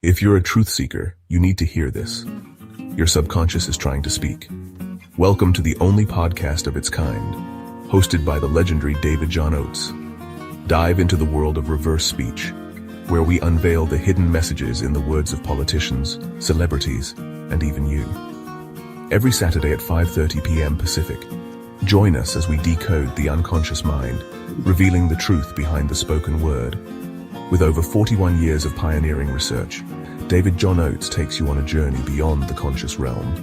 If you're a truth seeker, you need to hear this. Your subconscious is trying to speak. Welcome to the only podcast of its kind, hosted by the legendary David John Oates. Dive into the world of reverse speech, where we unveil the hidden messages in the words of politicians, celebrities, and even you. Every Saturday at 5:30 p.m. Pacific, join us as we decode the unconscious mind, revealing the truth behind the spoken word. With over 41 years of pioneering research, David John Oates takes you on a journey beyond the conscious realm.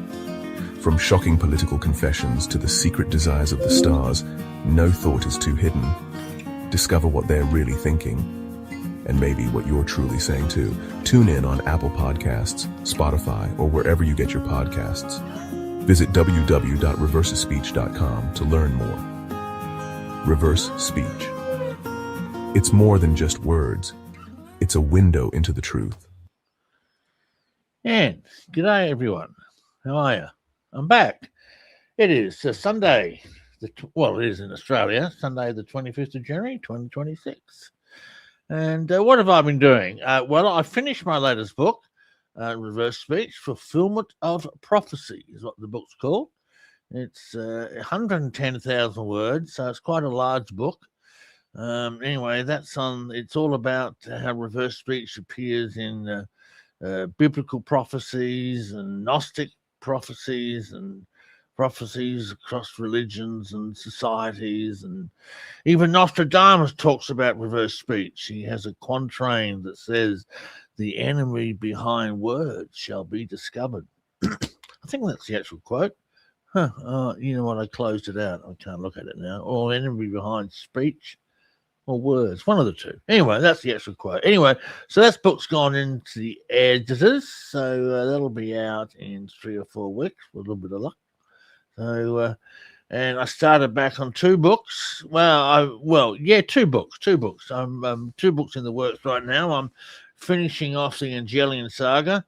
From shocking political confessions to the secret desires of the stars, no thought is too hidden. Discover what they're really thinking, and maybe what you're truly saying too. Tune in on Apple Podcasts, Spotify, or wherever you get your podcasts. Visit www.reversespeech.com to learn more. Reverse speech. It's more than just words. It's a window into the truth. And g'day everyone. How are you? I'm back. It is Sunday. It is in Australia. Sunday, the 25th of January, 2026. And what have I been doing? I finished my latest book, Reverse Speech, Fulfillment of Prophecy is what the book's called. It's 110,000 words, so it's quite a large book. Anyway, it's all about how reverse speech appears in biblical prophecies and Gnostic prophecies and prophecies across religions and societies, and even Nostradamus talks about reverse speech. He has a quatrain that says, "The enemy behind words shall be discovered." I think that's the actual quote. You know what? I closed it out. I can't look at it now. Or enemy behind speech or words, one of the two. Anyway, that's the actual quote. Anyway, so that book's gone into the editors, so that'll be out in 3 or 4 weeks with a little bit of luck. So, and I started back on 2 books. Two books. 2 books. I'm 2 books in the works right now. I'm finishing off the Angelian Saga,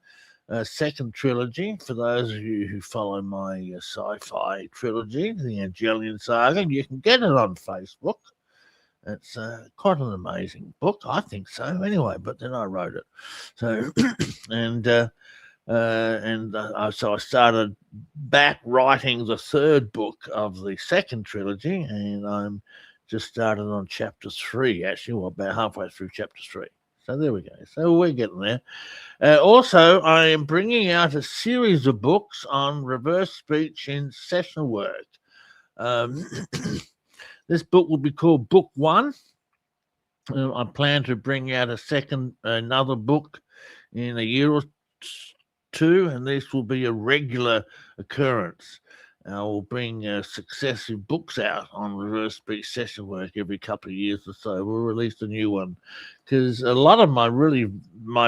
second trilogy. For those of you who follow my sci-fi trilogy, the Angelian Saga, you can get it on Facebook. It's quite an amazing book, I think so. Anyway, but then I wrote it. So, so I started back writing the 3rd book of the second trilogy, and I'm just started on chapter 3. Actually, about halfway through chapter 3. So there we go. So we're getting there. Also, I am bringing out a series of books on reverse speech in session work. This book will be called Book 1. I plan to bring out another book in a year or 2, and this will be a regular occurrence. I will bring successive books out on reverse speech session work every couple of years or so. We'll release a new one because a lot of my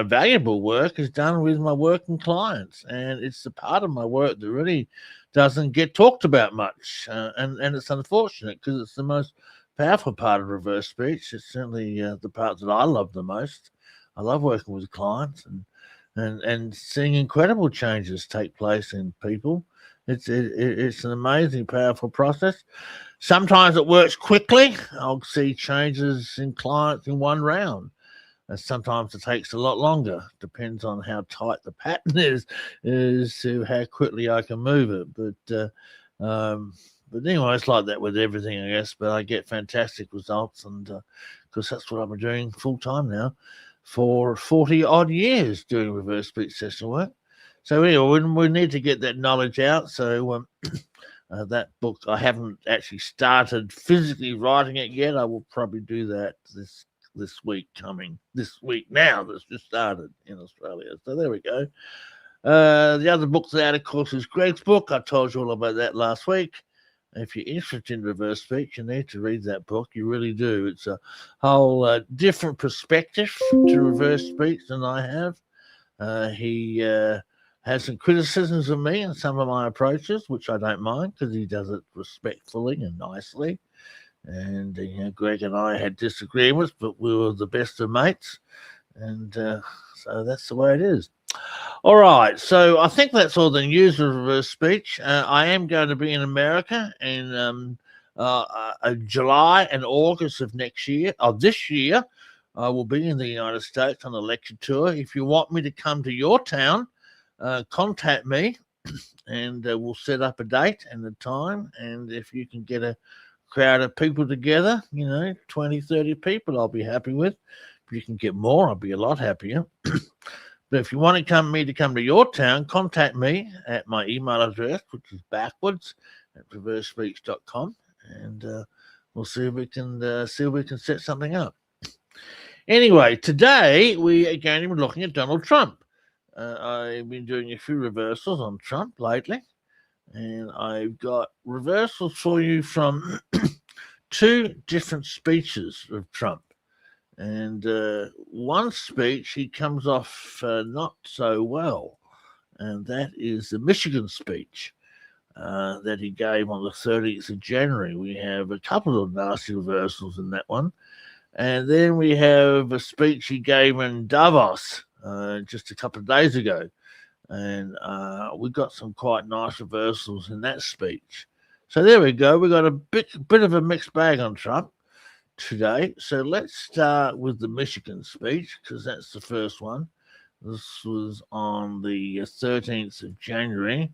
valuable work is done with my working clients, and it's the part of my work that really doesn't get talked about much, and it's unfortunate because it's the most powerful part of reverse speech. It's certainly the part that I love the most. I love working with clients and seeing incredible changes take place in people. It's an amazing, powerful process. Sometimes it works quickly. I'll see changes in clients in 1 round. And sometimes it takes a lot longer. Depends on how tight the pattern is to how quickly I can move it. But anyway, it's like that with everything, I guess. But I get fantastic results, and because that's what I've been doing full time now for 40 odd years, doing reverse speech session work. So anyway, we need to get that knowledge out. So that book, I haven't actually started physically writing it yet. I will probably do that this week now. That's just started in Australia. So there we go. The other book out, of course, is Greg's book. I told you all about that last week. If you're interested in reverse speech, you need to read that book. You really do. It's a whole different perspective to reverse speech than I have. He has some criticisms of me and some of my approaches, which I don't mind because he does it respectfully and nicely. And Greg and I had disagreements, but we were the best of mates, and so that's the way it is. All right, so I think that's all the news of reverse speech. I am going to be in America in July and August of this year I will be in the United States on a lecture tour. If you want me to come to your town, contact me and we'll set up a date and a time. And if you can get a crowd of people together, 20, 30 people, I'll be happy with. If you can get more, I'll be a lot happier. But if you want to come to your town, contact me at my email address, which is backwards@reversespeech.com, and we'll see if we can set something up. Anyway, today we are going to be looking at Donald Trump. I've been doing a few reversals on Trump lately, and I've got reversals for you from two different speeches of Trump. And one speech, he comes off not so well, and that is the Michigan speech that he gave on the 30th of January. We have a couple of nasty reversals in that one. And then we have a speech he gave in Davos just a couple of days ago. And we got some quite nice reversals in that speech. So there we go. We got a bit of a mixed bag on Trump today. So let's start with the Michigan speech, because that's the first one. This was on the 13th of January.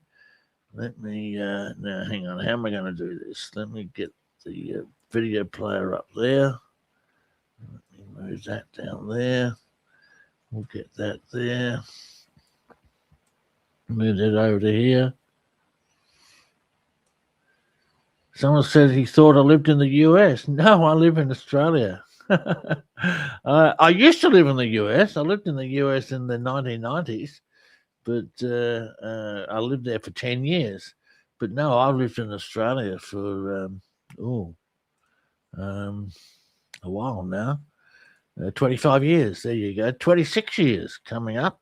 Let me, now hang on, how am I going to do this? Let me get the video player up there. Let me move that down there. We'll get that there. Move it over to here. Someone said he thought I lived in the US. No, I live in Australia. I used to live in the US. I lived in the US in the 1990s, but I lived there for 10 years. But no, I've lived in Australia for, a while now. 25 years. There you go. 26 years coming up.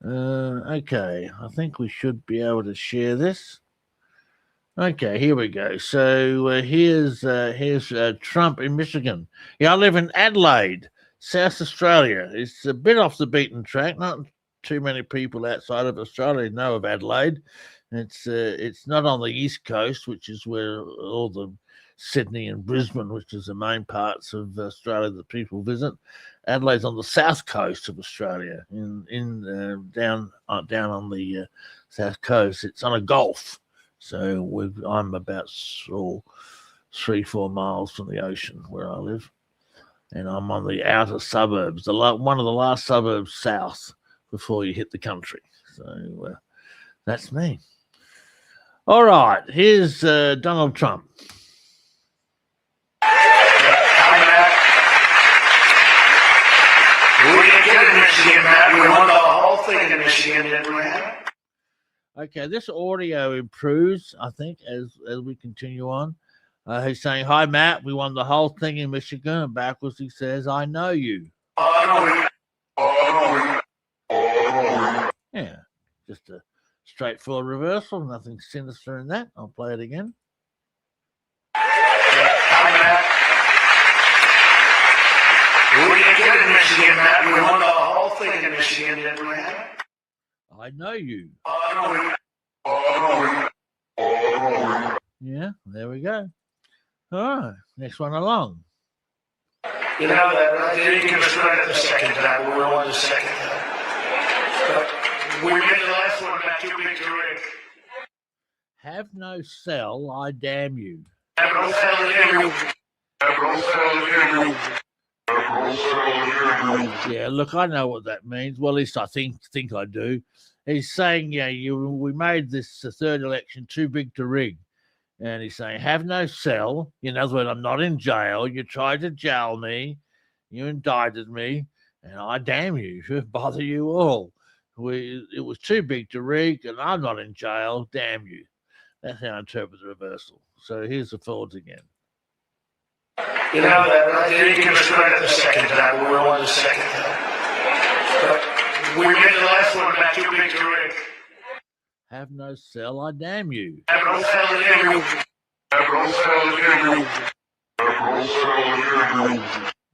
Okay, I think we should be able to share this. Okay, here we go. So here's Trump in Michigan. Yeah, I live in Adelaide, South Australia. It's a bit off the beaten track. Not too many people outside of Australia know of Adelaide. It's not on the east coast, which is where all the Sydney and Brisbane, which is the main parts of Australia that people visit. Adelaide's on the south coast of Australia, down on the south coast. It's on a gulf. So I'm about 3-4 miles from the ocean where I live, and I'm on the outer suburbs, one of the last suburbs south before you hit the country. So that's me. All right, here's Donald Trump. Hi, Matt. We didn't get it in Michigan, Matt. We won the whole thing in Michigan, didn't we? Okay, this audio improves, I think, as we continue on. He's saying, "Hi, Matt. We won the whole thing in Michigan." And backwards, he says, "I know you." Yeah, just a straightforward reversal. Nothing sinister in that. I'll play it again. Hi, Matt. We didn't get it in Michigan, Matt. We won the whole thing in Michigan, didn't we? I know you. Yeah, there we go. All right, next one along. You know that, right? They didn't give us credit the second time. We won the second time. But we made the last one not too big to rig. Have no cell, I damn you. Have no cell, damn you. Have no cell, damn you. Yeah, look, I know what that means. Well, at least I think I do. He's saying, we made this third election too big to rig. And he's saying, have no cell. In other words, I'm not in jail. You tried to jail me. You indicted me. And I damn you. Bother you all. It was too big to rig, and I'm not in jail. Damn you. That's how I interpret the reversal. So here's the forwards again. You know that, right? They didn't give us credit the second time. We won the second time. But we made the last one not too big to rig. Have no cell, I damn you. Have no cell, damn you. Have no cell, damn you. Have no cell, damn you.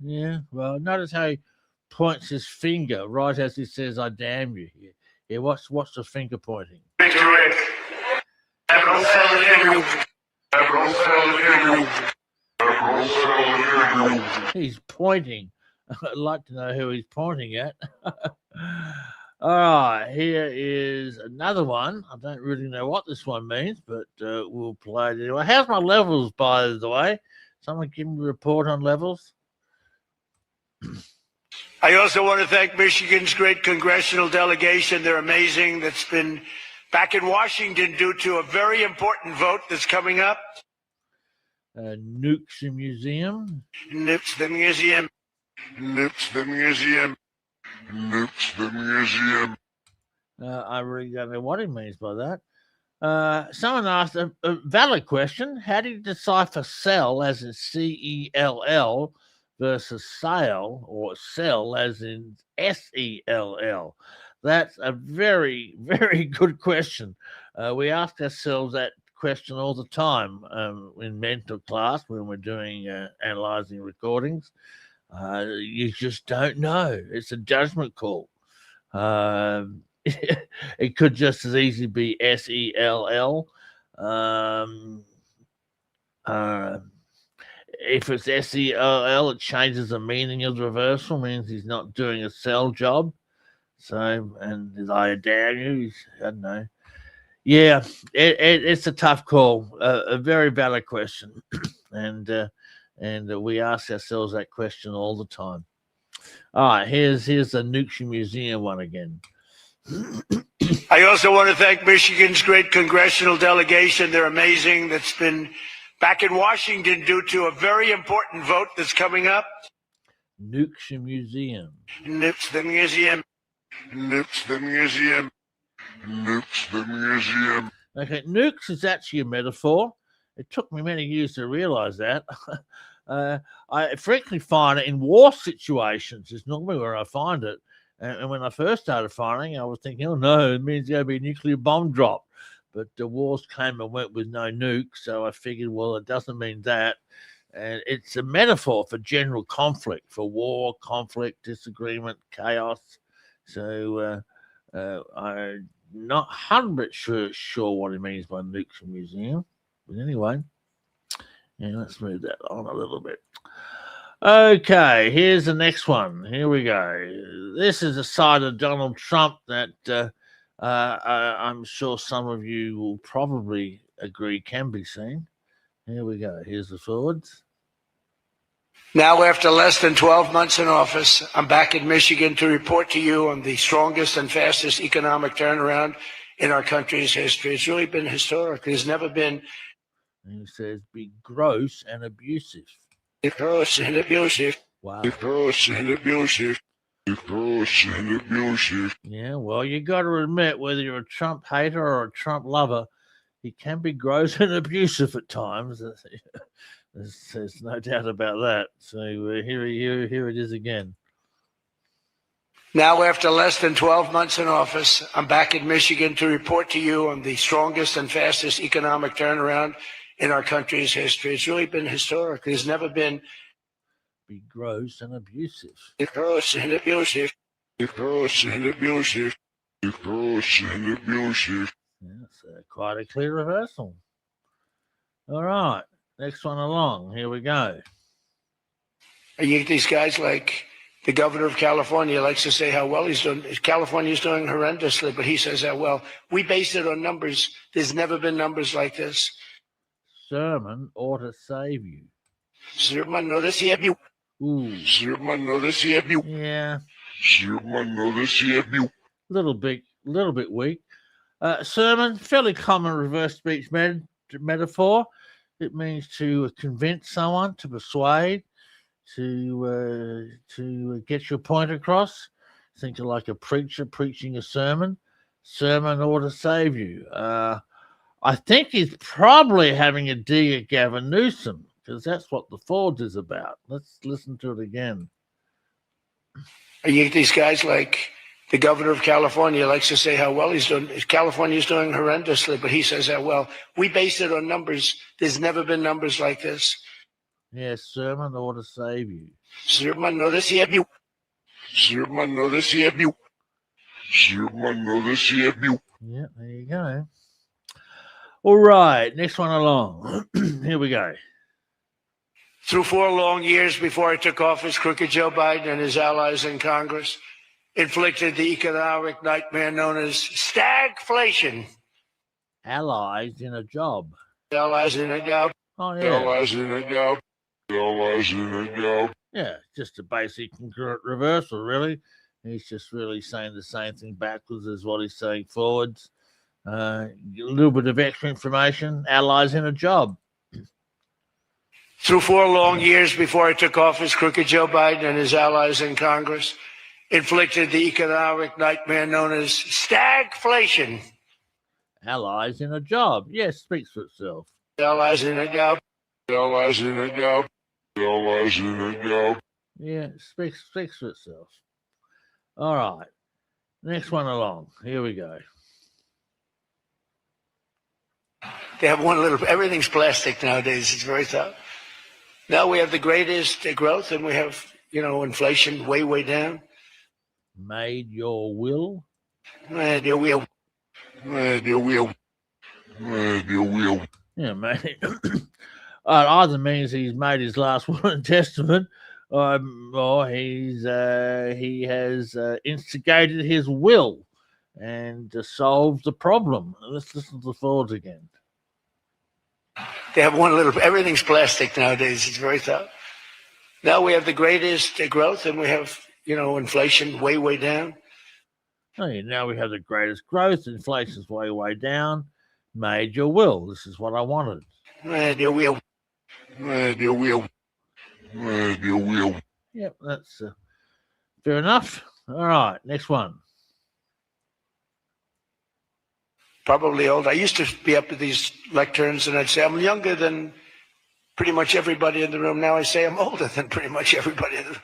Yeah, well, notice how he points his finger right as he says, I damn you. Yeah, what's the finger pointing? Big to rig. Have no cell, damn you. Have no cell, damn you. He's pointing I'd like to know who he's pointing at. All right, here is another one. I don't really know what this one means, but we'll play it anyway. How's my levels, by the way? Someone give me a report on levels. I also want to thank Michigan's great congressional delegation. They're amazing. That's been back in Washington due to a very important vote that's coming up. Nukes the museum. Nukes the museum. Nukes the museum. Nukes the museum. I really don't know what he means by that. Someone asked a valid question. How do you decipher cell as in C-E-L-L versus sale or sell as in S-E-L-L? That's a very, very good question. We ask ourselves that question all the time in mental class when we're doing analyzing recordings. You just don't know. It's a judgment call. It could just as easily be S-E-L-L. If it's S-E-L-L, it changes the meaning of the reversal, means he's not doing a cell job. So, and did I damn you? I don't know. Yeah, it's a tough call. A very valid question, and we ask ourselves that question all the time. All right, here's the Nuclear Museum one again. I also want to thank Michigan's great congressional delegation. They're amazing. That's been back in Washington due to a very important vote that's coming up. Nuclear Museum. Nukes the museum. Nukes the museum. Nukes the museum. Okay, nukes is actually a metaphor. It took me many years to realize that. I frequently find it in war situations. It's normally where I find it. And when I first started firing, I was thinking, oh no, it means there'll be a nuclear bomb drop. But the wars came and went with no nukes. So I figured, well, it doesn't mean that. And it's a metaphor for general conflict, for war, conflict, disagreement, chaos. So I'm not 100% sure what he means by nuclear museum. But anyway, yeah, let's move that on a little bit. Okay, here's the next one. Here we go. This is a side of Donald Trump that I'm sure some of you will probably agree can be seen. Here we go. Here's the forwards. Now, after less than 12 months in office, I'm back in Michigan to report to you on the strongest and fastest economic turnaround in our country's history. It's really been historic. There's never been. And he says, be gross and abusive. Gross and abusive. Wow. Gross and abusive. Gross and abusive. Yeah, well, you got to admit, whether you're a Trump hater or a Trump lover, he can be gross and abusive at times. There's no doubt about that. So here it is again. Now, after less than 12 months in office, I'm back in Michigan to report to you on the strongest and fastest economic turnaround in our country's history. It's really been historic. There's never been. Be gross and abusive. Gross and abusive. Gross and abusive. Gross and abusive. That's quite a clear reversal. All right, next one along. Here we go. You get these guys like the governor of California likes to say how well he's doing. California's doing horrendously, but he says that, well, we base it on numbers. There's never been numbers like this. Sermon ought to save you. Sermon ought to save you. Ooh. Sermon ought to save you. Yeah. Sermon ought to save you. Little bit weak. Sermon, fairly common reverse speech metaphor. It means to convince someone, to persuade, to get your point across. Think of like a preacher preaching a sermon. Sermon ought to save you. I think he's probably having a dig at Gavin Newsom, because that's what the Fords is about. Let's listen to it again. You get these guys like the governor of California likes to say how well he's doing. California's doing horrendously, but he says that, well, we base it on numbers. There's never been numbers like this. Yes, sermon ought to save you. Sermon ought to save you. Sermon ought to save you. Sermon ought to save you. Yeah, there you go. All right, next one along. Here we go. Through 4 long years before I took office, crooked Joe Biden and his allies in Congress inflicted the economic nightmare known as stagflation. Allies in a job. Allies in a job. Oh, yeah. Allies in a job. Allies in a job. Yeah, just a basic congruent reversal, really. He's just really saying the same thing backwards as what he's saying forwards. A little bit of extra information. Allies in a job. Through 4 long years before I took office, crooked Joe Biden and his allies in Congress inflicted the economic nightmare known as stagflation. Allies in a job. Yes, speaks for itself. Allies in a job. Allies in a job. Allies in a job. Yeah, speaks for itself. All right. Next one along. Here we go. They have one little, everything's plastic nowadays. It's very tough. Now we have the greatest growth and we have, inflation way, way down. Made your will? Made your will. Made your will. Made your will. Yeah, mate. Either means he's made his last will and testament, or he has instigated his will and solved the problem. Let's listen to the forwards again. They have one little, everything's plastic nowadays. It's very tough. Now we have the greatest growth and we have, inflation way, way down. Oh, yeah, now we have the greatest growth. Inflation's way, way down. Made your will. This is what I wanted. Made your will. Made your will. Made your will. Yep, that's fair enough. All right, next one. Probably old. I used to be up at these lecterns and I'd say I'm younger than pretty much everybody in the room. Now I say I'm older than pretty much everybody in the room.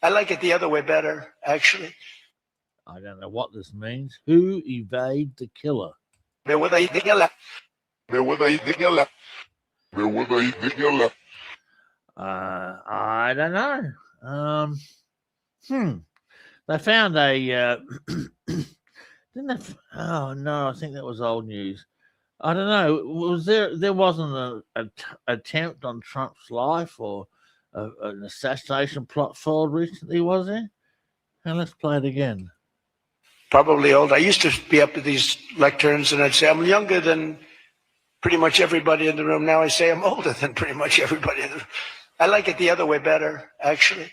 I like it the other way better, actually. I don't know what this means. Who evade the killer? Where were they? The killer. Where were they? The killer. Where were they? The killer. I don't know. They found a didn't they? Oh no, I think that was old news. I don't know. Was there wasn't an attempt on Trump's life or an assassination plot foiled recently, was there? And let's play it again. Probably old. I used to be up at these lecterns and I'd say I'm younger than pretty much everybody in the room. Now I say I'm older than pretty much everybody in the room. I like it the other way better, actually.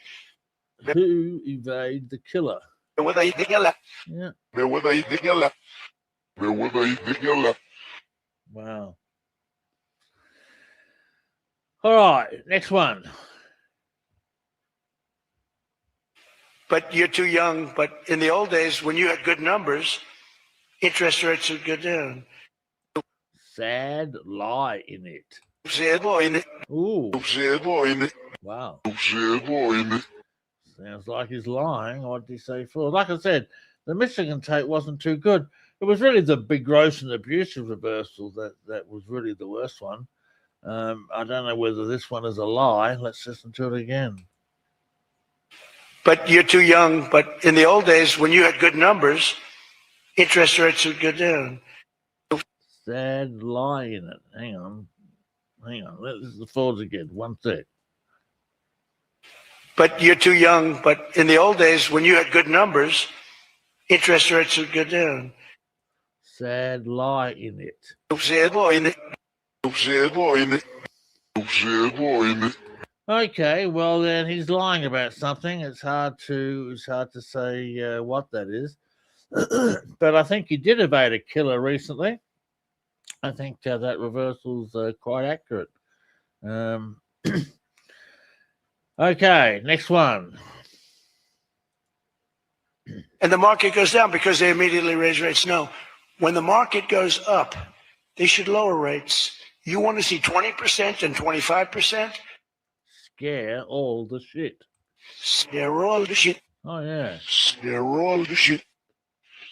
Who evade the killer? Where were they? The killer. Yeah. Where were they? The killer. Where were they? The killer. Wow. All right, next one. But you're too young. But in the old days, when you had good numbers, interest rates would go down. Sad lie in it. Sad boy in it. Ooh. Sad boy in it. Wow. Sad boy in it. Sounds like he's lying. What did he say for? Like I said, the Michigan tape wasn't too good. It was really the big gross and abusive reversal that was really the worst one. I don't know whether this one is a lie. Let's listen to it again. But you're too young. But in the old days, when you had good numbers, interest rates would go down. Sad lie in it. Hang on. This is the forwards again. One sec. But you're too young. But in the old days, when you had good numbers, interest rates would go down. Sad lie in it. Sad boy in it. Sad boy in it. Sad boy in it. Okay, well then he's lying about something. It's hard to say what that is, but I think he did evade a killer recently. I think that reversal's quite accurate. Okay, next one. And the market goes down because they immediately raise rates. No, when the market goes up, they should lower rates. You want to see 20% and 25%? Scare all the shit. Scare all the shit. Oh, yeah. Scare all the shit.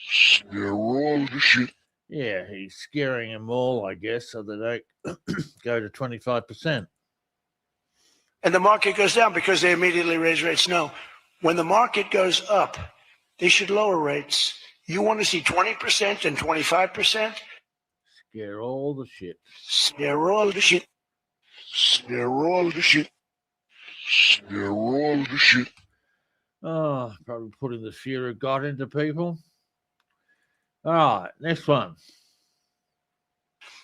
Scare all the shit. Yeah, he's scaring them all, I guess, so they don't go to 25%. And the market goes down because they immediately raise rates. No, when the market goes up, they should lower rates. You want to see 20% and 25%? Scare all the shit. Scare all the shit. Scare all the shit. Scare all the shit. Oh, probably putting the fear of God into people. All right, next one.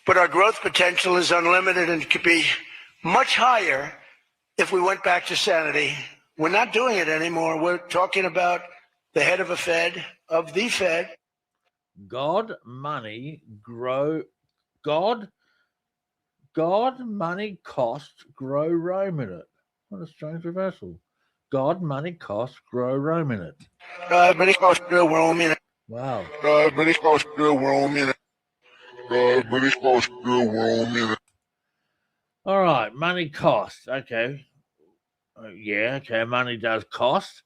But our growth potential is unlimited and could be much higher if we went back to sanity. We're not doing it anymore. We're talking about the head of the Fed. God, money, grow. God, money, cost, grow, Rome in it. What a strange reversal. God, money, cost, grow, Rome in it. Money costs, grow, Rome in it. Wow. Money costs, grow, Rome in it. Money costs, grow, Rome in it. All right, money costs. Okay. Yeah, okay. Money does cost.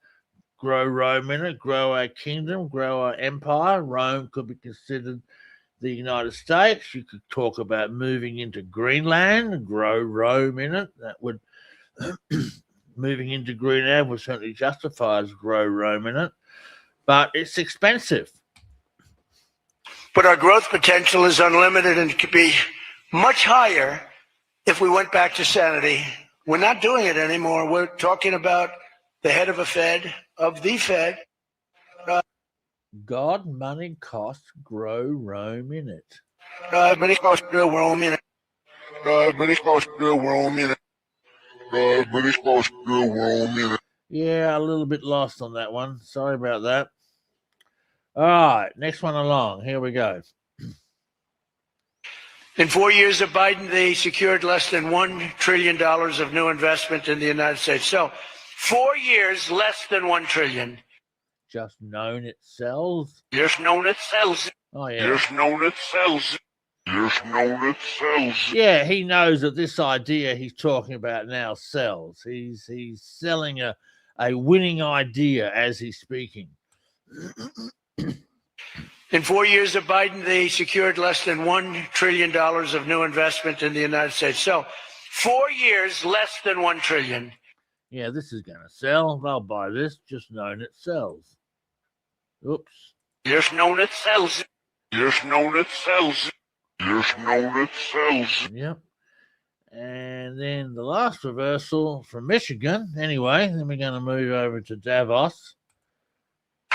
Grow Rome in it, grow our kingdom, grow our empire. Rome could be considered the United States. You could talk about moving into Greenland, grow Rome in it. That would, moving into Greenland would certainly justify as grow Rome in it. But it's expensive. But our growth potential is unlimited and could be much higher if we went back to sanity. We're not doing it anymore. We're talking about the head of the Fed. God, money, cost, grow Rome in it. Money costs, grow, Rome in it. Money costs, grow, Rome in it. Money costs, grow, Rome in it. Yeah, a little bit lost on that one. Sorry about that. All right, next one along. Here we go. In 4 years of Biden, they secured less than $1 trillion of new investment in the United States. So 4 years, less than $1 trillion. Just known it sells. Just known it sells. Oh, yeah. Just known it sells. Just known it sells. Yeah, he knows that this idea he's talking about now sells. He's selling a winning idea as he's speaking. In 4 years of Biden, they secured less than $1 trillion of new investment in the United States. So 4 years, less than $1 trillion. Yeah, this is going to sell. They'll buy this. Just known it sells. Oops. Just known it sells. Just known it sells. Just known it sells. Yep. And then the last reversal from Michigan. Anyway, then we're going to move over to Davos.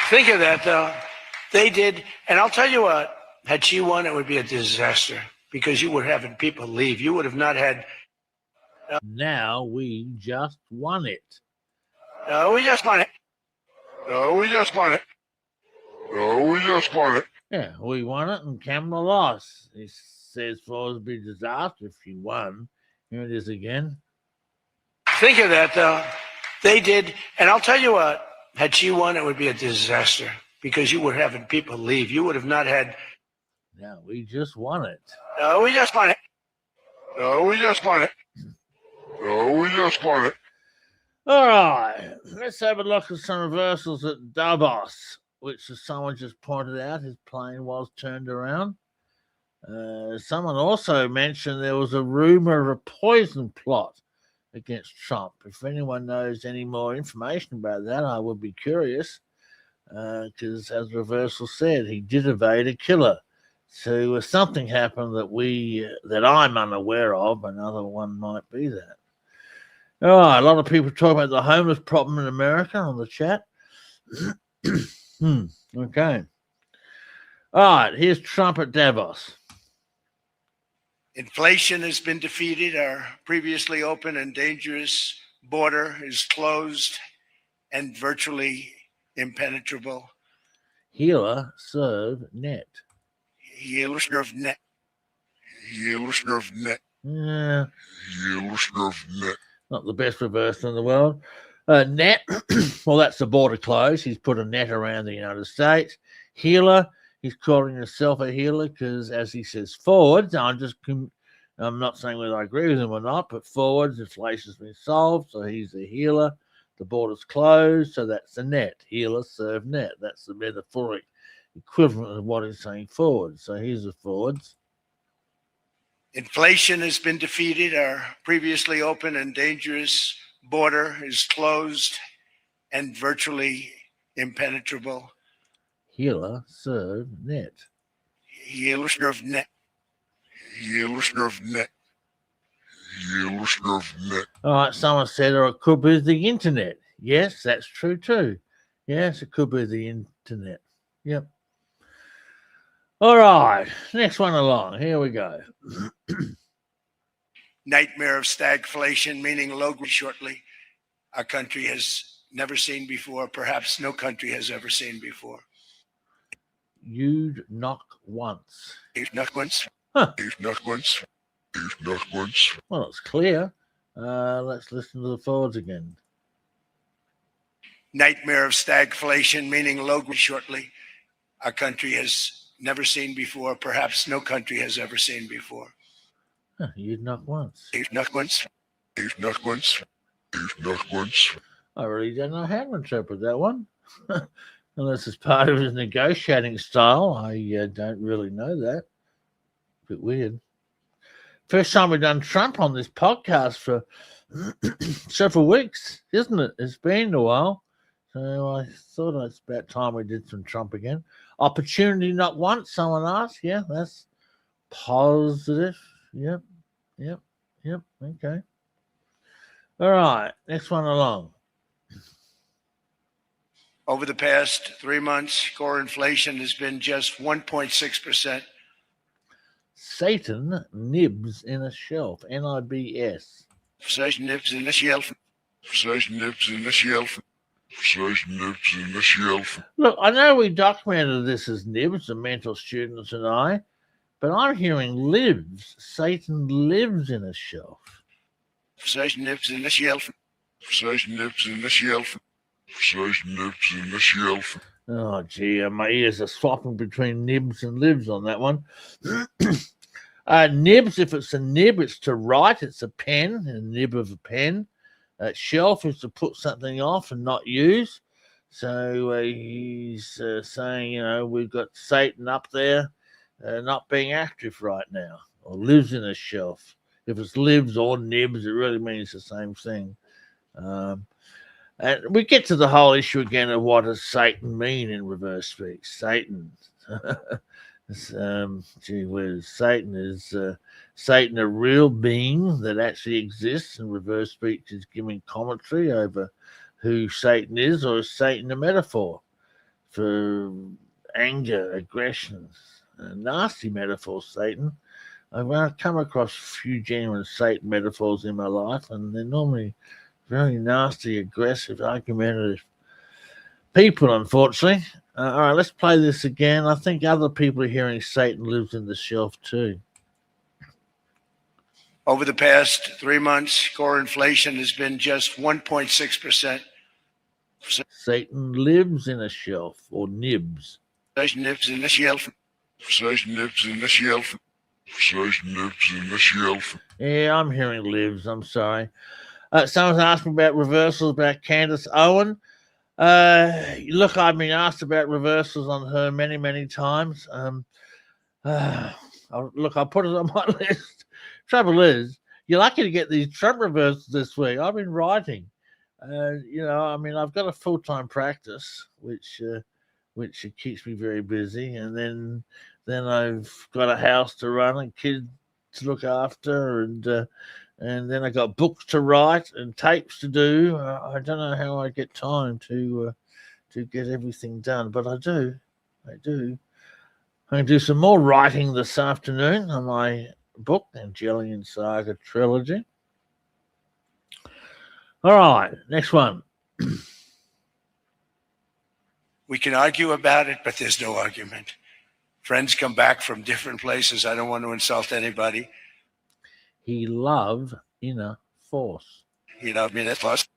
Think of that, though. They did. And I'll tell you what, had she won, it would be a disaster because you were having people leave. You would have not had. Now we just won it. No, we just won it. No, we just won it. No, we just won it. Yeah, we won it and Kamala lost. He says for it would be a disaster if she won. Here it is again. Think of that, though. They did. And I'll tell you what, had she won, it would be a disaster because you were having people leave. You would have not had. Now we just won it. No, we just won it. No, we just won it. No, we just won it. All right, let's have a look at some reversals at Davos, which, as someone just pointed out, his plane was turned around. Someone also mentioned there was a rumor of a poison plot against Trump. If anyone knows any more information about that, I would be curious, because as reversal said, he did evade a killer. So something happened that I'm unaware of. Another one might be that. All right, a lot of people talk about the homeless problem in America on the chat. Okay. All right, here's Trump at Davos. Inflation has been defeated. Our previously open and dangerous border is closed and virtually impenetrable. Healer, serve, net. Healer, serve, net. Healer, serve, net. Yeah, Healer, serve, net. not the best reverse in the world. Net, well, that's the border closed. He's put a net around the United States. Healer, he's calling himself a healer because, as he says, forwards. I'm not saying whether I agree with him or not, but forwards, inflation's been solved, so he's a healer. The border's closed, so that's the net. Healer, serve, net. That's the metaphoric equivalent of what he's saying forwards. So here's the forwards. Inflation has been defeated. Our previously open and dangerous border is closed and virtually impenetrable. Healer, serve, net. Healer, serve, net. Healer, serve, net. All right, someone said, or it could be the internet. Yes, that's true too. Yes, it could be the internet. Yep. All right, next one along. Here we go. Nightmare of stagflation, meaning low growth shortly. Our country has never seen before, perhaps no country has ever seen before. You'd knock once. Not once. Huh. Not once. Well, it's clear. Let's listen to the forwards again. Nightmare of stagflation, meaning low growth shortly. Our country has never seen before, perhaps no country has ever seen before. Huh, you'd knock once. Not once. Not once. Not once. I really don't know how to interpret that one. Unless it's part of his negotiating style. I don't really know that. Bit weird. First time we've done Trump on this podcast for several weeks, isn't it? It's been a while. So I thought it's about time we did some Trump again. Opportunity not once, someone asked. Yeah, that's positive. Yep. Okay. All right, next one along. Over the past 3 months, core inflation has been just 1.6%. Satan nibs in a shelf. NIBS. Satan nibs in the shelf. Satan nibs in the shelf. Satan nibs in the shelf. Look, I know we documented this as nibs, the mental students and I, but I'm hearing lives. Satan lives in a shelf. Satan lives in the shelf. Satan lives in the shelf. Satan lives in the shelf. Oh, gee, my ears are swapping between nibs and lives on that one. Nibs, if it's a nib, it's to write. It's a pen, a nib of a pen. Shelf is to put something off and not use. So he's saying, we've got Satan up there not being active right now, or lives in a shelf. If it's lives or nibs, it really means the same thing. And we get to the whole issue again of what does Satan mean in reverse speech. Satan. Gee whiz, Satan is Satan a real being that actually exists, and reverse speech is giving commentary over who Satan is, or is Satan a metaphor for anger, aggression, nasty metaphors, Satan? I've come across a few genuine Satan metaphors in my life, and they're normally very nasty, aggressive, argumentative people, unfortunately. All right, let's play this again. I think other people are hearing Satan lives in the shelf too. Over the past 3 months, core inflation has been just 1.6%. Satan lives in a shelf, or nibs. Satan lives in the shelf. Satan lives in the shelf. Satan lives in the shelf. Yeah, I'm hearing lives. I'm sorry. Someone's asked me about reversals about Candace Owen. Look, I've been asked about reversals on her many, many times. I'll put it on my list. Trouble is, you're lucky to get these Trump reversals this week. I've been writing. I've got a full-time practice, which keeps me very busy, and then I've got a house to run and kids to look after, and then I got books to write and tapes to do. I don't know how I get time to get everything done, but I do. I'm going to do some more writing this afternoon on my book, Angelian Saga Trilogy. All right, next one. We can argue about it, but there's no argument. Friends come back from different places. I don't want to insult anybody. He loved inner force. You know, that's plus.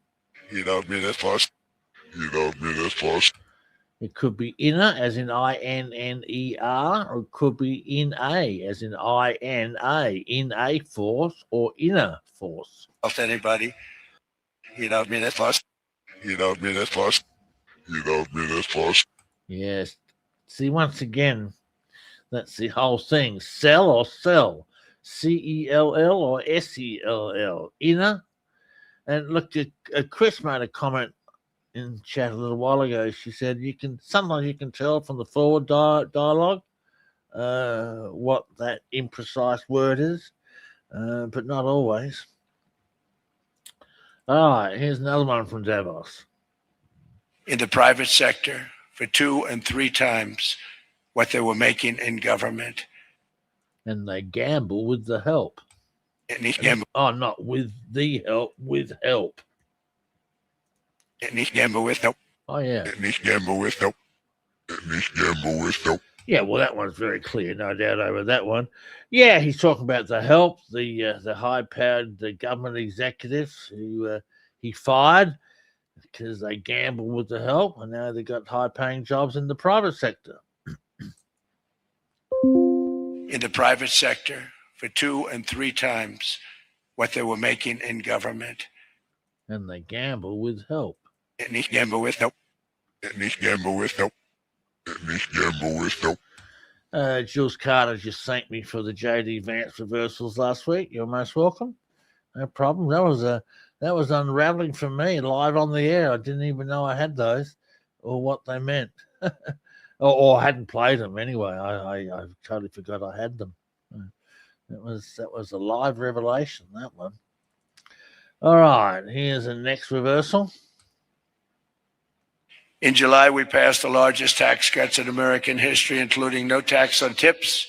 It could be inner, as in INNER, or it could be in a, as in INA, in a force, or inner force. Insult anybody. That's plus. That's plus. Yes. See, once again, that's the whole thing. Sell or sell. CELL or SELL. Inner. And look, Chris made a comment in chat a little while ago. She said sometimes you can tell from the forward dialogue what that imprecise word is. but not always. All right, here's another one from Davos. In the private sector for 2 and 3 times what they were making in government. And they gamble with the help. And he gambled. Oh, not with the help, with help. And he gambled with help. Oh, yeah. And he gambled with help. And he gambled with help. Yeah, well, that one's very clear, no doubt over that one. Yeah, he's talking about the help, the high-powered government executives who he fired because they gambled with the help, and now they've got high-paying jobs in the private sector. In the private sector for 2 and 3 times what they were making in government. And they gamble with help. And he gambled with help. And he gambled with help. And he gambled with help. Jules Carter just thanked me for the J.D. Vance reversals last week. You're most welcome. No problem. That was unraveling for me live on the air. I didn't even know I had those or what they meant. or hadn't played them anyway. I totally forgot I had them. That was a live revelation, that one. All right, here's the next reversal. In July, we passed the largest tax cuts in American history, including no tax on tips,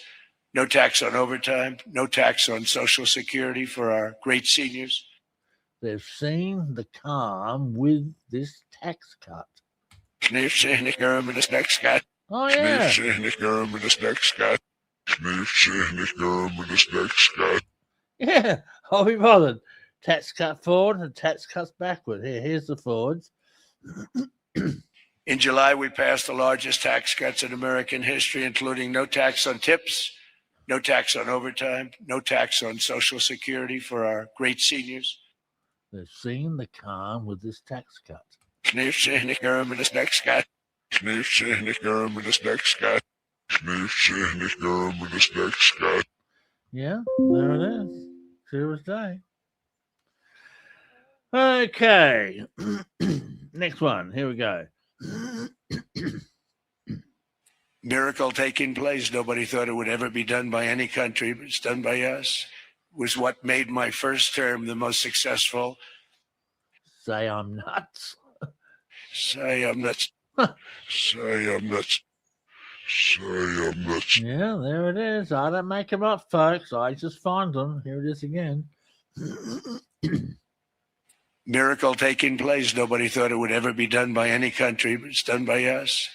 no tax on overtime, no tax on Social Security for our great seniors. They've seen the calm with this tax cut. Oh, yeah. Yeah, I'll be bothered. Tax cut forward and tax cuts backward. Here's the forwards. In July, we passed the largest tax cuts in American history, including no tax on tips, no tax on overtime, no tax on Social Security for our great seniors. They've seen the calm with this tax cut. Yeah, there it is. Clear as day. Okay. Next one. Here we go. Miracle taking place. Nobody thought it would ever be done by any country, but it's done by us. Was what made my first term the most successful. Say I'm nuts. Say I'm nuts. Say I'm nuts. Say I'm nuts. Yeah, there it is. I don't make them up, folks. I just find them. Here it is again. Miracle taking place. Nobody thought it would ever be done by any country, but it's done by us.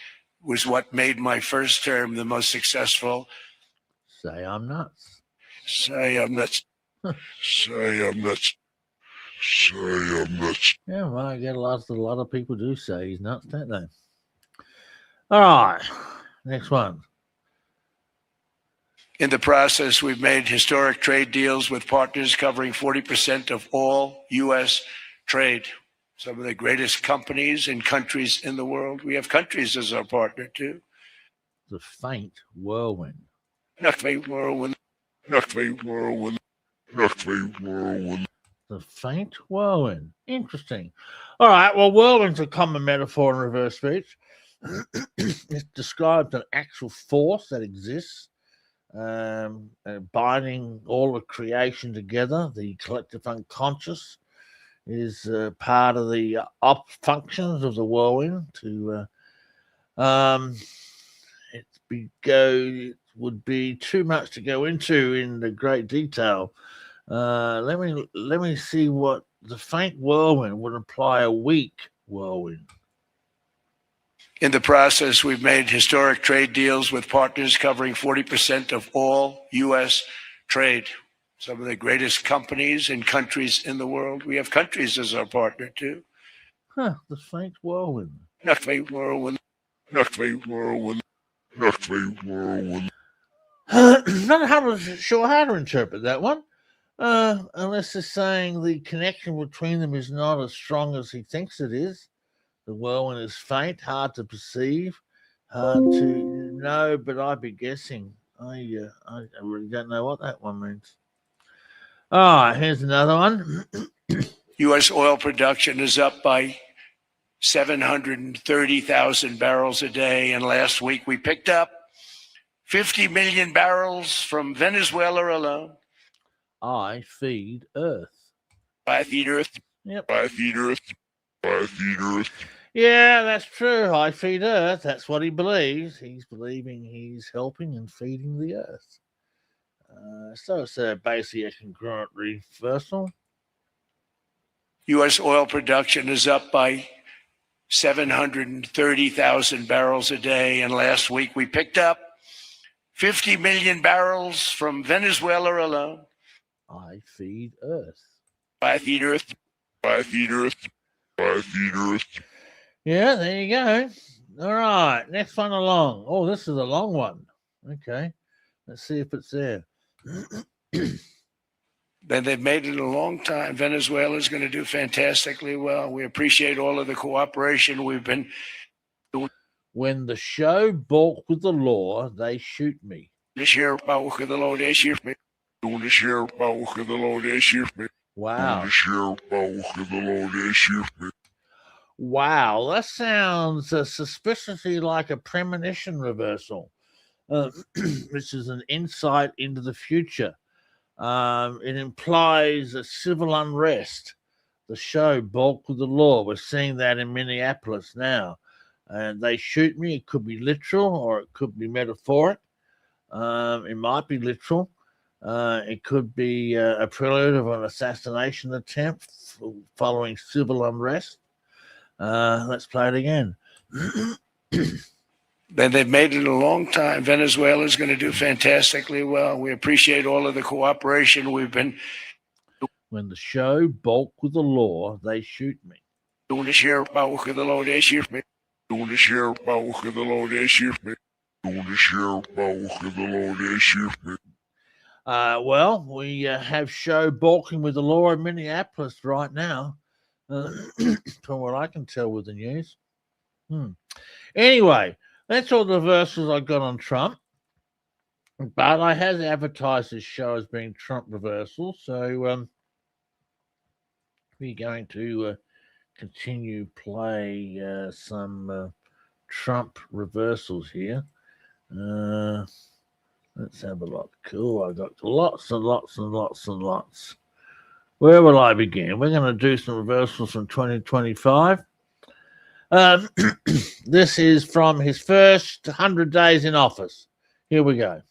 Was what made my first term the most successful. Say I'm nuts. Say I'm nuts. Say I'm nuts. Say I'm nuts. Yeah, well, I get a lot of people do say he's nuts, don't they? All right, next one. In the process, we've made historic trade deals with partners covering 40% of all U.S. trade. Some of the greatest companies and countries in the world. We have countries as our partner, too. The faint whirlwind. Not faint whirlwind. Not faint whirlwind. Not faint whirlwind. The faint whirlwind. Interesting. All right, well, whirlwind's a common metaphor in reverse speech. It describes an actual force that exists, binding all of creation together. The collective unconscious is part of the op functions of the whirlwind. It would be too much to go into in the great detail. Let me see what the faint whirlwind would imply a weak whirlwind. In the process, we've made historic trade deals with partners covering 40% of all U.S. trade. Some of the greatest companies and countries in the world. We have countries as our partner, too. The faint whirlwind. Not faint whirlwind. Not faint whirlwind. Not faint whirlwind. Not sure how to interpret that one. Unless they're saying the connection between them is not as strong as he thinks it is. The whirlwind is faint, hard to perceive, hard to know, but I'd be guessing. I really don't know what that one means. All right, here's another one. U.S. oil production is up by 730,000 barrels a day, and last week we picked up 50 million barrels from Venezuela alone. I feed Earth. I feed Earth. Yep. I feed Earth. I feed Earth. Yeah, that's true. I feed Earth. That's what he believes. He's believing he's helping and feeding the Earth. So it's basically a congruent reversal. U.S. oil production is up by 730,000 barrels a day. And last week we picked up 50 million barrels from Venezuela alone. I feed Earth. I feed Earth. I feed Earth. I feed Earth. Yeah, there you go. All right, next one along. Oh, this is a long one. Okay, let's see if it's there. Then they've made it a long time. Venezuela is going to do fantastically well. We appreciate all of the cooperation we've been. When the show balk with the law, they shoot me. This year, with the Lord, this year, This year, with the Lord, this year. Wow. This year, with the Lord, this year. Wow, that sounds suspiciously like a premonition reversal, which is an insight into the future. It implies a civil unrest. The show balk with the law. We're seeing that in Minneapolis now. And they shoot me. It could be literal or it could be metaphoric. It might be literal. It could be a prelude of an assassination attempt following civil unrest. Let's play it again. Then they've made it a long time. Venezuela is going to do fantastically well. We appreciate all of the cooperation we've been. When the show balk with the law, they shoot me. This year, with the Lord, this year. This year, with the Lord, this year. This year, with the Lord, this year. Well, we have show balking with the law in Minneapolis right now, from what I can tell with the news. Anyway, that's all the reversals I got on Trump. But I have advertised this show as being Trump reversal, so we're going to continue play some Trump reversals here. Let's have a look. Cool, I got lots and lots and lots and lots. Where will I begin? We're going to do some reversals from 2025. This is from his first 100 days in office. Here we go.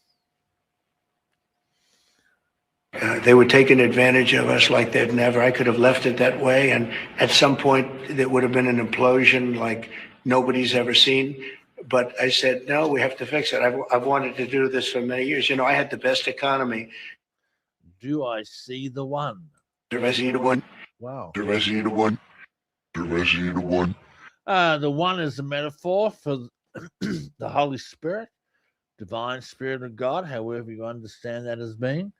They were taking advantage of us like they've never. I could have left it that way, and at some point there would have been an implosion like nobody's ever seen. But I said, no, we have to fix it. I've wanted to do this for many years. You know, I had the best economy. Do I see the one? Do I see the one? Wow. Do I see the one? Do I see the one? The one is a metaphor for the Holy Spirit, divine Spirit of God, however you understand that as being.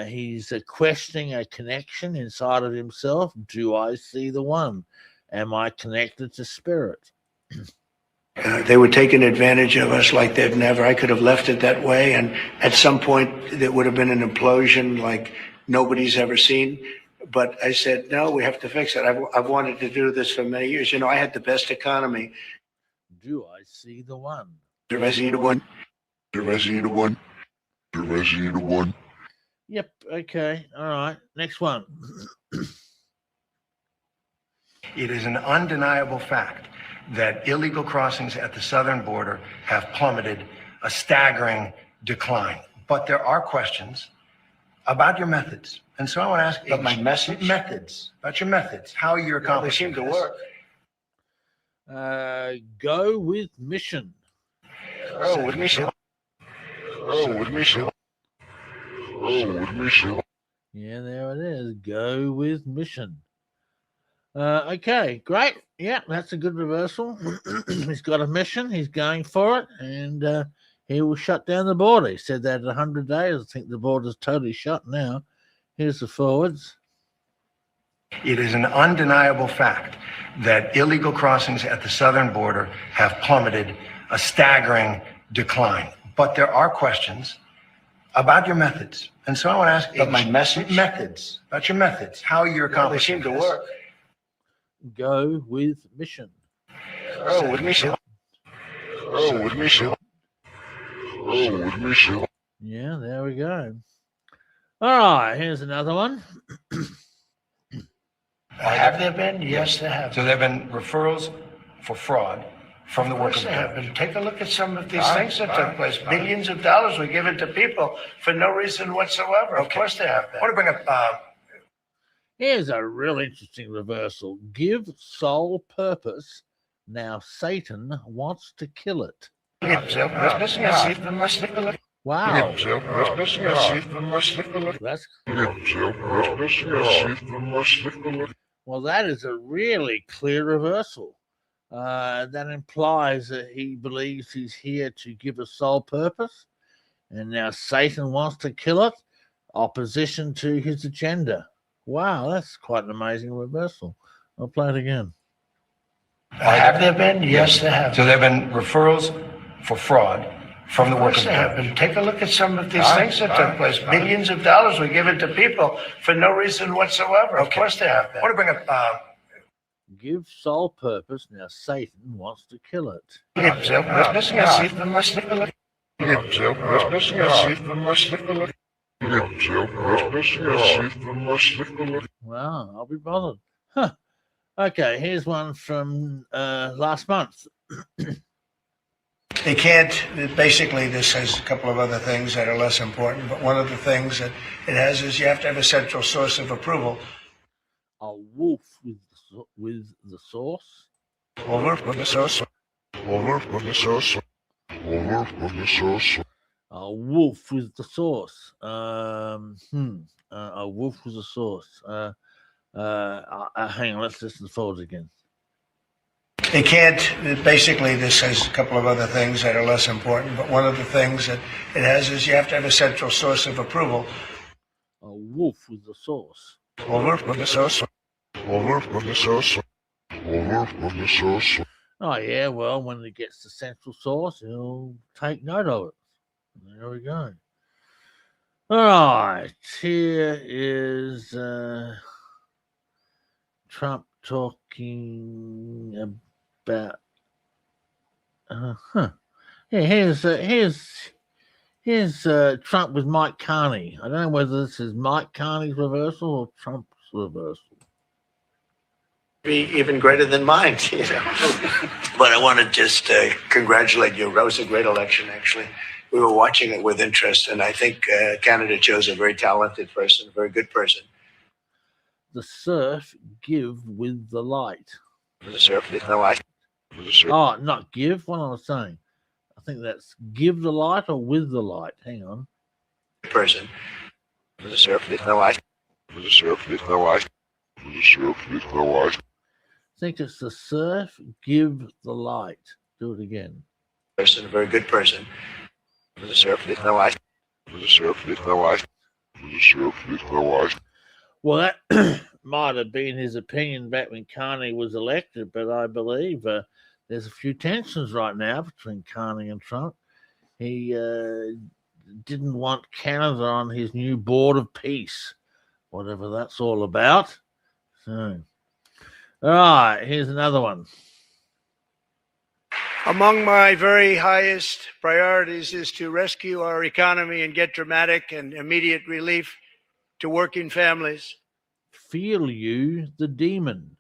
He's questioning a connection inside of himself. Do I see the one? Am I connected to Spirit? They were taking advantage of us like they've never. I could have left it that way, and at some point there would have been an implosion like nobody's ever seen. But I said, no, we have to fix it. I've wanted to do this for many years. You know, I had the best economy. Do I see the one? Do I see the one? Do I see the one? Do I see the one? Yep. Okay. All right. Next one. It is an undeniable fact that illegal crossings at the southern border have plummeted, a staggering decline. But there are questions about your methods. And so I want to ask About my message? methods, about your methods, how you're accomplishing They seem to this. work. Go with mission. Oh, with me, sir. Oh, with me, sir. Oh, with me, sir. Yeah, there it is. Go with mission. Okay, great. Yeah, that's a good reversal. He's got a mission. He's going for it, and he will shut down the border. He said that in 100 days. I think the border's totally shut now. Here's the forwards. It is an undeniable fact that illegal crossings at the southern border have plummeted, a staggering decline. But there are questions about your methods. And so I want to ask About my message? methods, about your methods, how you're They accomplishing seem to this. work. Go with mission. Oh, with me, sir. Oh, with me, sir. Oh, with me, sir. Yeah, there we go. All right, here's another one. Have there been? Yes, there have. So there have been referrals for fraud from the Of course workers' there have comp. been. Take a look at some of these things that took place. Billions of dollars were given to people for no reason whatsoever. Of course there have I been. want to bring up Here's a real interesting reversal. Give sole purpose. Now Satan wants to kill it. Wow. That's well, that is a really clear reversal. That implies that he believes he's here to give a sole purpose, and now Satan wants to kill it, opposition to his agenda. Wow, that's quite an amazing reversal. I'll play it again. Have there been? Yes, there have. so there have been referrals for fraud from the Of course workers' there have comp. been. Take a look at some of these things that took place. Billions of dollars were given to people for no reason whatsoever. Of course there have I want been. to bring up Give sole purpose. Now Satan wants to kill it. Wow, I'll be bothered. Huh. Okay, here's one from last month. They can't, basically, this has a couple of other things that are less important, but one of the things that it has is you have to have a central source of approval. A wolf with the sauce. Over with the source. A wolf with the sauce. A wolf with the sauce. Hang on, let's listen forward again. They can't, basically, this has a couple of other things that are less important, but one of the things that it has is you have to have a central source of approval. A wolf with the sauce. Over with the source. Oh yeah, well, when he gets the central source, he'll take note of it. There we go. All right, here is Trump talking about. Yeah, here's Trump with Mike Carney. I don't know whether this is Mike Carney's reversal or Trump's reversal. Be even greater than mine, you know. But I want to just congratulate you. That was a great election, actually. We were watching it with interest, and I think Canada chose a very talented person, a very good person. The surf give with the light. The surf with the light. Oh, not give. What am I saying? I think that's give the light or with the light. Hang on. Person. The surf with the light. I think it's the surf give the light. Do it again. Person, a very good person. The surf with the light. Well, that might have been his opinion back when Carney was elected, but I believe there's a few tensions right now between Carney and Trump. He didn't want Canada on his new board of peace, whatever that's all about. So, all right, here's another one. Among my very highest priorities is to rescue our economy and get dramatic and immediate relief to working families. Feel you the demon.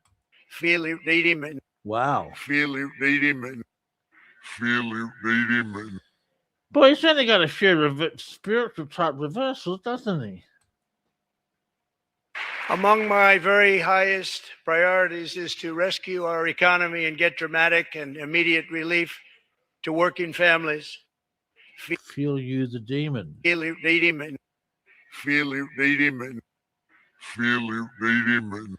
Feel the demon. Wow. Feel it, demon. Boy, he's certainly got a few spiritual type reversals, doesn't he? Among my very highest priorities is to rescue our economy and get dramatic and immediate relief to working families. Feel you the demon. Feel the demon. Feel it, demon.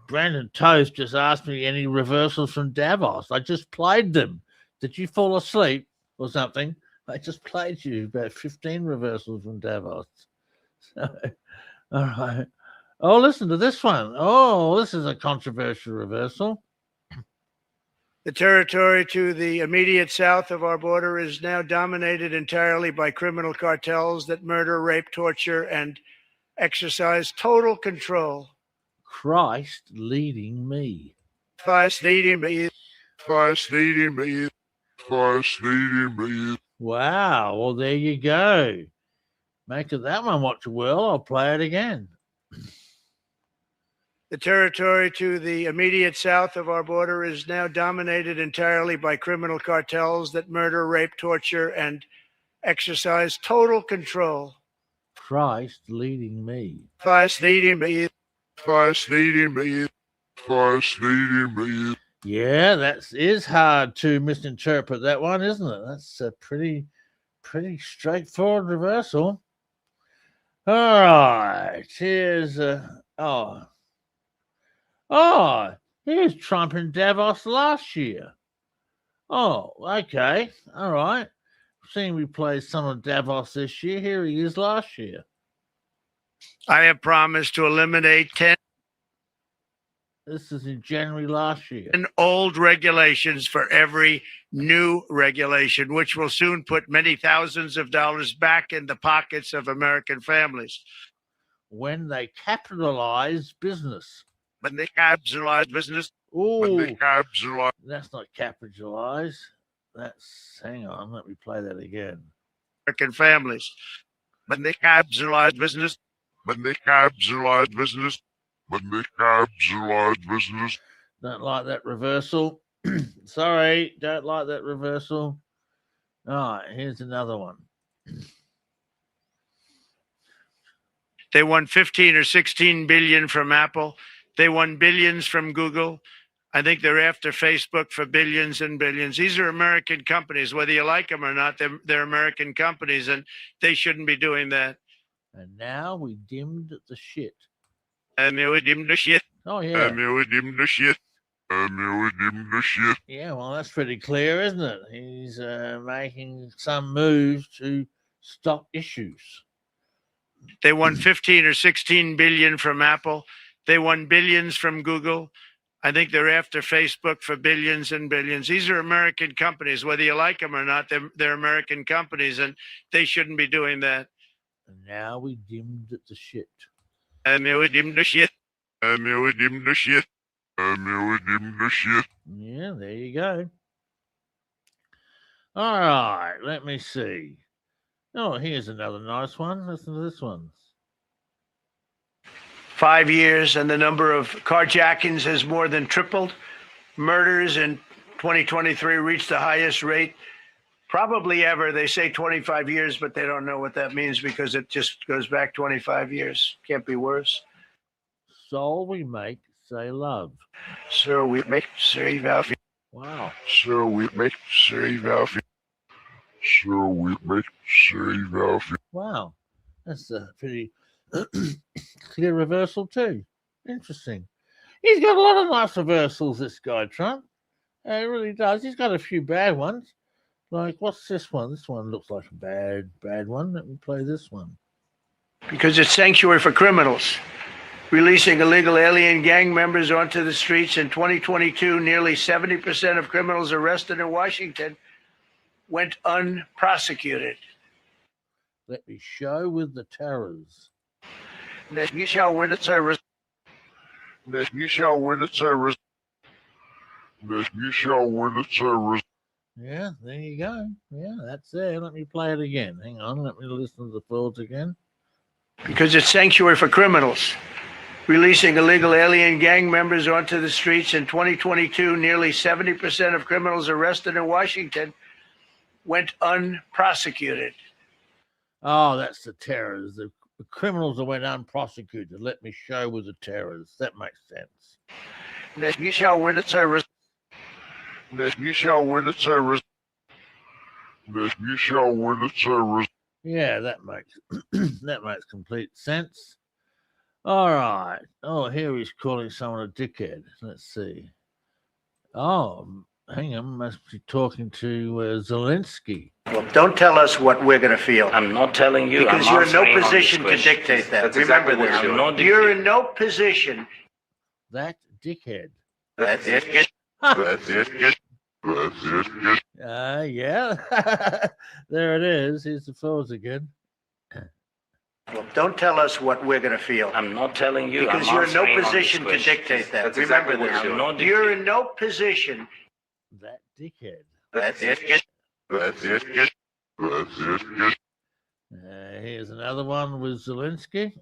Brandon Toast just asked me any reversals from Davos. I just played them. Did you fall asleep or something? I just played you about 15 reversals from Davos. So, all right. Oh, listen to this one. Oh, this is a controversial reversal. The territory to the immediate south of our border is now dominated entirely by criminal cartels that murder, rape, torture, and exercise total control. Christ leading me. Christ leading me. Wow. Well, there you go. make it that one watch well. I'll play it again. The territory to the immediate south of our border is now dominated entirely by criminal cartels that murder, rape, torture, and exercise total control. Christ leading me. Christ leading me. Christ leading me. Christ leading me. Yeah, that is hard to misinterpret that one, isn't it? That's a pretty straightforward reversal. All right, here's here's Trump in Davos last year. Oh, okay, all right. Seeing we played some of Davos this year. Here he is last year. I have promised to eliminate 10 This is in January last year. old regulations for every new regulation, which will soon put many thousands of dollars back in the pockets of American families. When they capitalize business. When they capitalize business. Oh, Capitalize. that's not capitalize. That's, hang on, let me play that again. American families. When they capitalize business. When they capitalize business. When they capitalize business. Don't like that reversal. Sorry, don't like that reversal. All right, here's another one. They won 15 or 16 billion from Apple. They won billions from Google. I think they're after Facebook for billions and billions. These are American companies, whether you like them or not. They're American companies, and they shouldn't be doing that. And now we dimmed the shit. And they would dim the shit. Oh, yeah. And they would dim the shit. And they would dim the shit. Yeah, well, that's pretty clear, isn't it? He's making some moves to stop issues. They won 15 or 16 billion from Apple. They won billions from Google. I think they're after Facebook for billions and billions. These are American companies, whether you like them or not. They're American companies, and they shouldn't be doing that. And now we dimmed the shit. And they would dim the shit. And they would dim the shit. And they would dim the shit. Yeah, there you go. All right, let me see. Oh, here's another nice one. Listen to this one. 5 years, and the number of carjackings has more than tripled. Murders in 2023 reached the highest rate probably ever. They say 25 years, but they don't know what that means because it just goes back 25 years. Can't be worse. Soul we make, say love. So we make, say love. Wow. So we make, say love. So we make, say love. Wow. That's a pretty clear reversal too. Interesting. He's got a lot of nice reversals, this guy, Trump. He really does. He's got a few bad ones. Like, what's this one? This one looks like a bad one. Let me play this one. Because it's sanctuary for criminals. Releasing illegal alien gang members onto the streets in 2022, nearly 70% of criminals arrested in Washington went unprosecuted. Let me show with the terrors. You shall win the terrorist. You shall win the terrorist. You shall win the terrorist. Yeah, there you go. Yeah, that's there. Let me play it again. Hang on. Let me listen to the thoughts again. Because it's sanctuary for criminals. Releasing illegal alien gang members onto the streets in 2022, nearly 70% of criminals arrested in Washington went unprosecuted. Oh, that's the terrors. The criminals that went unprosecuted. Let me show with the terrors. That makes sense. You shall win the terrorist. You shall win the terrorist. You shall win the terrorist. Yeah, that makes that makes complete sense. All right. Oh, here he's calling someone a dickhead. Let's see. Oh, hang on. Must be talking to Zelensky. Well, don't tell us what we're going to feel. I'm not telling you. Because I'm you're in no answering on position this to question. dictate that. That's Remember exactly this. what I'm not You're dictating. in no position. That dickhead. That's it. That's it. That's it. Yeah. There it is. Here's the photos again. Well, don't tell us what we're going to feel. I'm not telling you. Because I'm you're in no answering on position this to question. dictate that. That's Remember exactly this. what I'm not You're dictating. in no position. That dickhead. That's it. That's it. That's it. here's another one with Zelensky.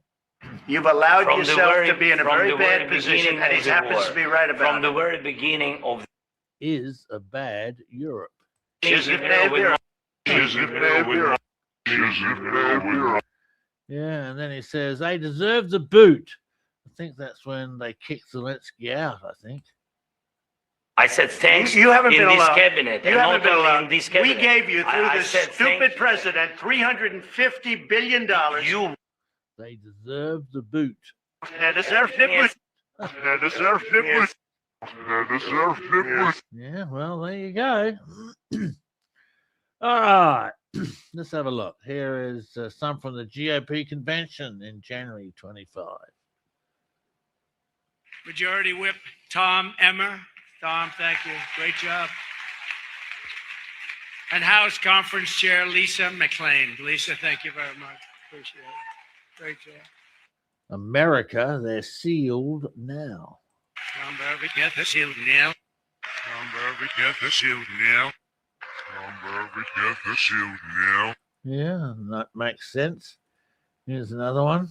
You've allowed From the yourself very- to be in a from very the bad very position, beginning and he of the happens war. to be right about From the it. very beginning of Is a bad Europe. She's a with bad Europe. She's a bad Europe. She's a bad Europe. Yeah, and then he says they deserve the boot. I think that's when they kicked Zelensky out, I think. I said thanks You haven't in been this allowed. cabinet. You and haven't not been only allowed. in this We cabinet. gave you, through I this said thank stupid you. president, $350 billion. You They deserve the boot. They deserve the Yes. boot. They deserve the boot. They deserve the boot. Yeah, well, there you go. All right, let's have a look. Here is some from the GOP convention in January 25. Majority Whip Tom Emmer. Tom, thank you. Great job. And House Conference Chair Lisa McLean. Lisa, thank you very much. Appreciate it. Great job. America, they're sealed now. Number, we get the shield now. Number, we get the shield now. Number, we get the shield now. Yeah, that makes sense. Here's another one.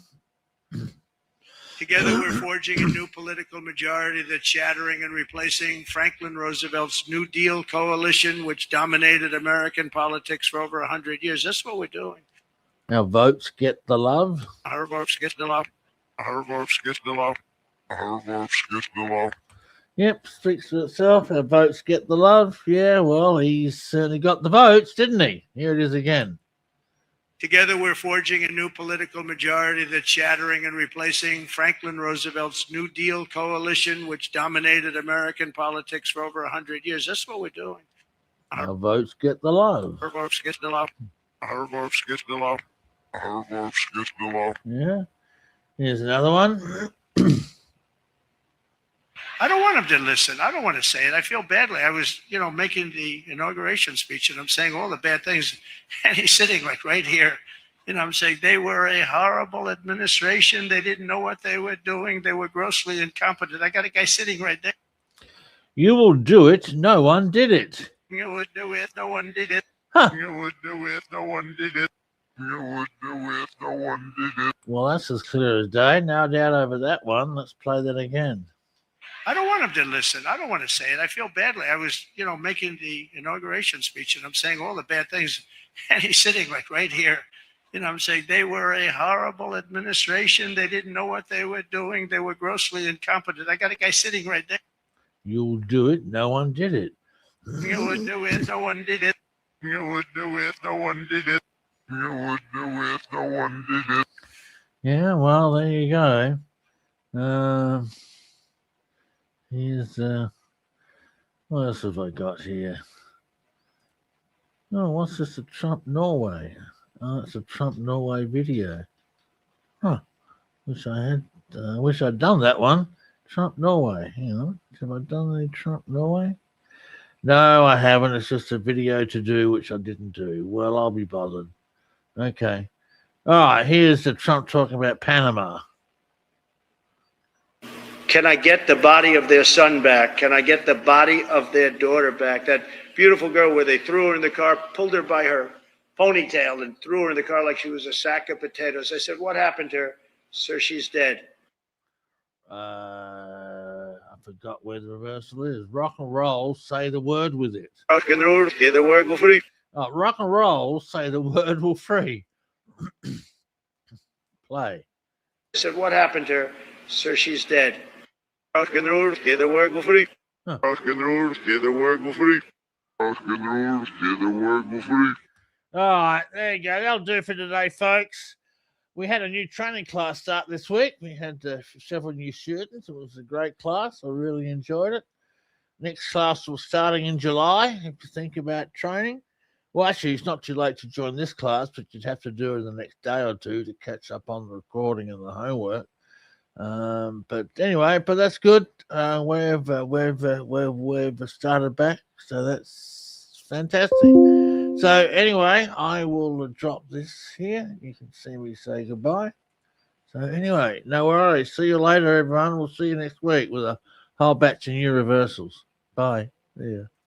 Together, we're forging a new political majority that's shattering and replacing Franklin Roosevelt's New Deal coalition, which dominated American politics for over 100 years. That's what we're doing. Our votes get the love. Our votes get the love. Our votes get the love. Our votes get the love. Yep, speaks for itself. Our votes get the love. Yeah, well, he's certainly got the votes, didn't he? Here it is again. Together, we're forging a new political majority that's shattering and replacing Franklin Roosevelt's New Deal coalition, which dominated American politics for over 100 years. That's what we're doing. Our votes get the love. Our votes get the love. Our votes get the love. Our votes get the love. Yeah. Here's another one. I don't want him to listen. I don't want to say it. I feel badly. I was, making the inauguration speech, and I'm saying all the bad things, and he's sitting like right here. I'm saying they were a horrible administration. They didn't know what they were doing. They were grossly incompetent. I got a guy sitting right there. You will do it. No one did it. You would do it. No one did it. You would do it. No one did it. You would do it. No one did it. Well, that's as clear as day. No doubt over that one. Let's play that again. I don't want him to listen. I don't want to say it. I feel badly. I was, making the inauguration speech, and I'm saying all the bad things, and he's sitting like right here. I'm saying they were a horrible administration. They didn't know what they were doing. They were grossly incompetent. I got a guy sitting right there. You'll do it. No one did it. You would do it. No one did it. You would do it. No one did it. You would do it. No one did it. Yeah, well, there you go. Here's what else have I got here? Oh, what's this? A Trump Norway? Oh, it's a Trump Norway video. Huh. Wish I'd done that one. Trump Norway. Hang on. Have I done any Trump Norway? No, I haven't. It's just a video to do, which I didn't do. Well, I'll be bothered. Okay. All right, here's the Trump talking about Panama. Can I get the body of their son back? Can I get the body of their daughter back? That beautiful girl where they threw her in the car, pulled her by her ponytail and threw her in the car like she was a sack of potatoes. I said, what happened to her? Sir, she's dead. I forgot where the reversal is. Rock and roll, say the word with it. Rock and roll, say the word will free. Rock and roll, say the word will free. Play. I said, what happened to her? Sir, she's dead. Rock and roll, say the word will free. Rock and roll, say the word will free. Rock and roll, say the word will free. All right, there you go. That'll do it for today, folks. We had a new training class start this week. We had several new students. It was a great class. I really enjoyed it. Next class will starting in July. If you think about training, well, actually, it's not too late to join this class, but you'd have to do it in the next day or two to catch up on the recording and the homework. But anyway, that's good. We've started back, so that's fantastic. So anyway, I will drop this here. You can see me say goodbye. So anyway, no worries. See you later, everyone. We'll see you next week with a whole batch of new reversals. Bye. See ya.